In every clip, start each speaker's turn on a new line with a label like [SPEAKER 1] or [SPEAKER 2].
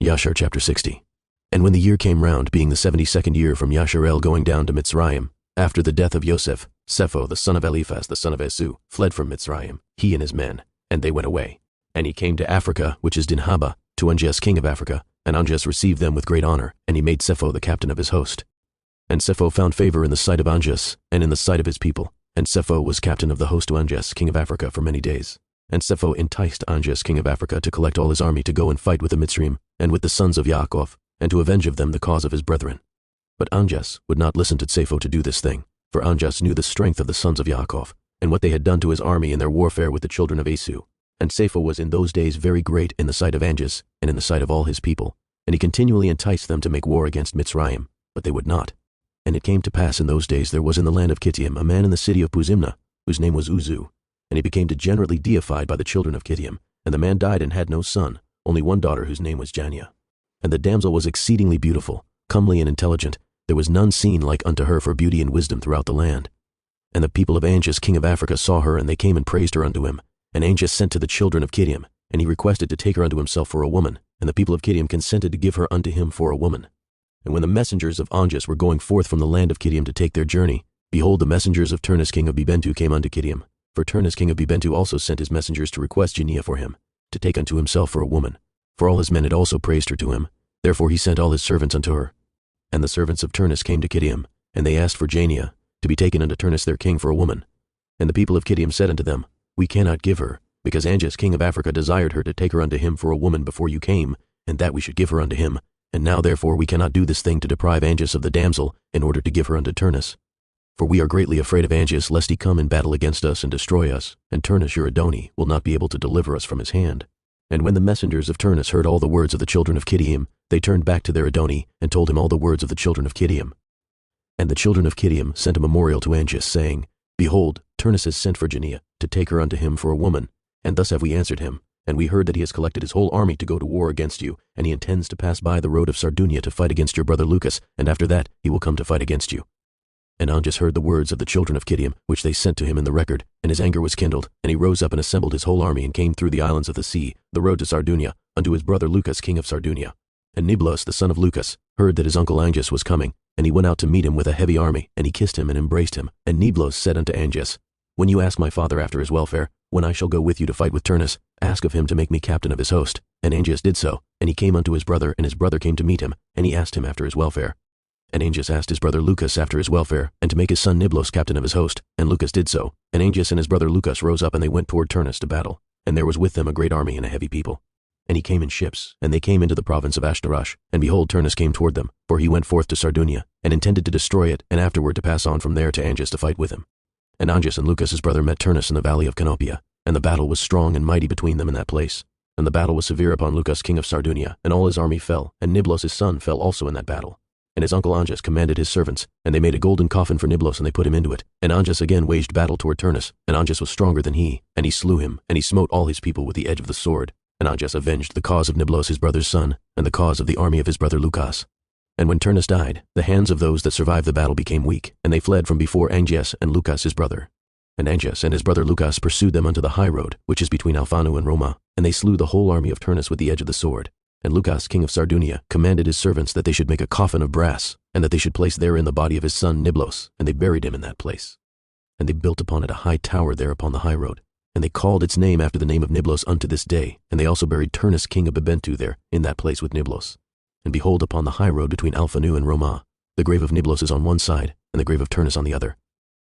[SPEAKER 1] Yashar chapter 60. And when the year came round, being the 72nd year from Yashar going down to Mitzrayim, after the death of Yosef, Sepho the son of Eliphaz the son of Esu fled from Mitzrayim, he and his men, and they went away. And he came to Africa, which is Dinhaba, to Anjas king of Africa, and Anjas received them with great honor, and he made Sepho the captain of his host. And Sepho found favor in the sight of Anjas, and in the sight of his people, and Sepho was captain of the host to Anjas king of Africa for many days. And Sepho enticed Anjas king of Africa to collect all his army to go and fight with the Mitzrayim, and with the sons of Yaakov, and to avenge of them the cause of his brethren. But Anjas would not listen to Sepho to do this thing, for Anjas knew the strength of the sons of Yaakov, and what they had done to his army in their warfare with the children of Esu. And Sepho was in those days very great in the sight of Anjas, and in the sight of all his people, and he continually enticed them to make war against Mitzrayim, but they would not. And it came to pass in those days there was in the land of Kittim a man in the city of Puzimna, whose name was Uzu, and he became degenerately deified by the children of Kittim, and the man died and had no son, only one daughter whose name was Jania. And the damsel was exceedingly beautiful, comely and intelligent, there was none seen like unto her for beauty and wisdom throughout the land. And the people of Anjas king of Africa saw her, and they came and praised her unto him. And Anjas sent to the children of Kittim, and he requested to take her unto himself for a woman, and the people of Kittim consented to give her unto him for a woman. And when the messengers of Anjas were going forth from the land of Kittim to take their journey, behold, the messengers of Turnus king of Bibentu came unto Kittim. For Turnus king of Bibentu also sent his messengers to request Jania for him, to take unto himself for a woman. For all his men had also praised her to him, therefore he sent all his servants unto her. And the servants of Turnus came to Kittim, and they asked for Jania, to be taken unto Turnus their king for a woman. And the people of Kittim said unto them, We cannot give her, because Anjas king of Africa desired her to take her unto him for a woman before you came, and that we should give her unto him. And now therefore we cannot do this thing to deprive Anjas of the damsel, in order to give her unto Turnus. For we are greatly afraid of Anjas, lest he come and battle against us and destroy us, and Turnus your Adoni will not be able to deliver us from his hand. And when the messengers of Turnus heard all the words of the children of Kittim, they turned back to their Adoni, and told him all the words of the children of Kittim. And the children of Kittim sent a memorial to Anjas, saying, Behold, Turnus has sent for Jania, to take her unto him for a woman. And thus have we answered him, and we heard that he has collected his whole army to go to war against you, and he intends to pass by the road of Sardunia to fight against your brother Lucas, and after that he will come to fight against you. And Anjas heard the words of the children of Kittim, which they sent to him in the record, and his anger was kindled, and he rose up and assembled his whole army, and came through the islands of the sea, the road to Sardunia, unto his brother Lucas king of Sardunia. And Niblos the son of Lucas heard that his uncle Anjas was coming, and he went out to meet him with a heavy army, and he kissed him and embraced him. And Niblos said unto Anjas, When you ask my father after his welfare, when I shall go with you to fight with Turnus, ask of him to make me captain of his host. And Anjas did so, and he came unto his brother, and his brother came to meet him, and he asked him after his welfare. And Anjas asked his brother Lucas after his welfare, and to make his son Niblos captain of his host, and Lucas did so. And Anjas and his brother Lucas rose up, and they went toward Turnus to battle, and there was with them a great army and a heavy people. And he came in ships, and they came into the province of Ashtarash, and behold, Turnus came toward them, for he went forth to Sardunia, and intended to destroy it, and afterward to pass on from there to Anjas to fight with him. And Anjas and Lucas his brother met Turnus in the valley of Canopia, and the battle was strong and mighty between them in that place. And the battle was severe upon Lucas king of Sardunia, and all his army fell, and Niblos his son fell also in that battle. And his uncle Anjas commanded his servants, and they made a golden coffin for Niblos, and they put him into it. And Anjas again waged battle toward Turnus, and Anjas was stronger than he, and he slew him, and he smote all his people with the edge of the sword. And Anjas avenged the cause of Niblos his brother's son, and the cause of the army of his brother Lucas. And when Turnus died, the hands of those that survived the battle became weak, and they fled from before Anjas and Lucas his brother. And Anjas and his brother Lucas pursued them unto the high road, which is between Alphanu and Roma, and they slew the whole army of Turnus with the edge of the sword. And Lucas king of Sardunia commanded his servants that they should make a coffin of brass, and that they should place therein the body of his son Niblos, and they buried him in that place. And they built upon it a high tower there upon the high road, and they called its name after the name of Niblos unto this day, and they also buried Turnus king of Bibentu there, in that place with Niblos. And behold, upon the high road between Alphanu and Roma, the grave of Niblos is on one side, and the grave of Turnus on the other,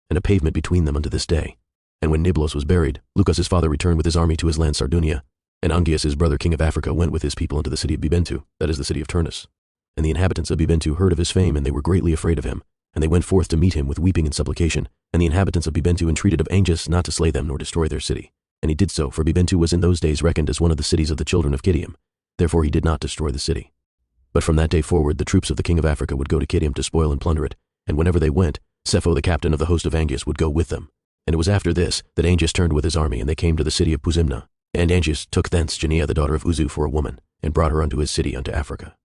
[SPEAKER 1] and a pavement between them unto this day. And when Niblos was buried, Lucas his father returned with his army to his land Sardunia, and Angias his brother king of Africa went with his people into the city of Bibentu, that is the city of Turnus. And the inhabitants of Bibentu heard of his fame, and they were greatly afraid of him, and they went forth to meet him with weeping and supplication. And the inhabitants of Bibentu entreated of Anjas not to slay them nor destroy their city. And he did so, for Bibentu was in those days reckoned as one of the cities of the children of Kittim. Therefore he did not destroy the city. But from that day forward the troops of the king of Africa would go to Kittim to spoil and plunder it, and whenever they went, Sepho the captain of the host of Angias would go with them. And it was after this that Anjas turned with his army, and they came to the city of Puzimna. And Anjas took thence Jania the daughter of Uzu for a woman, and brought her unto his city unto Africa.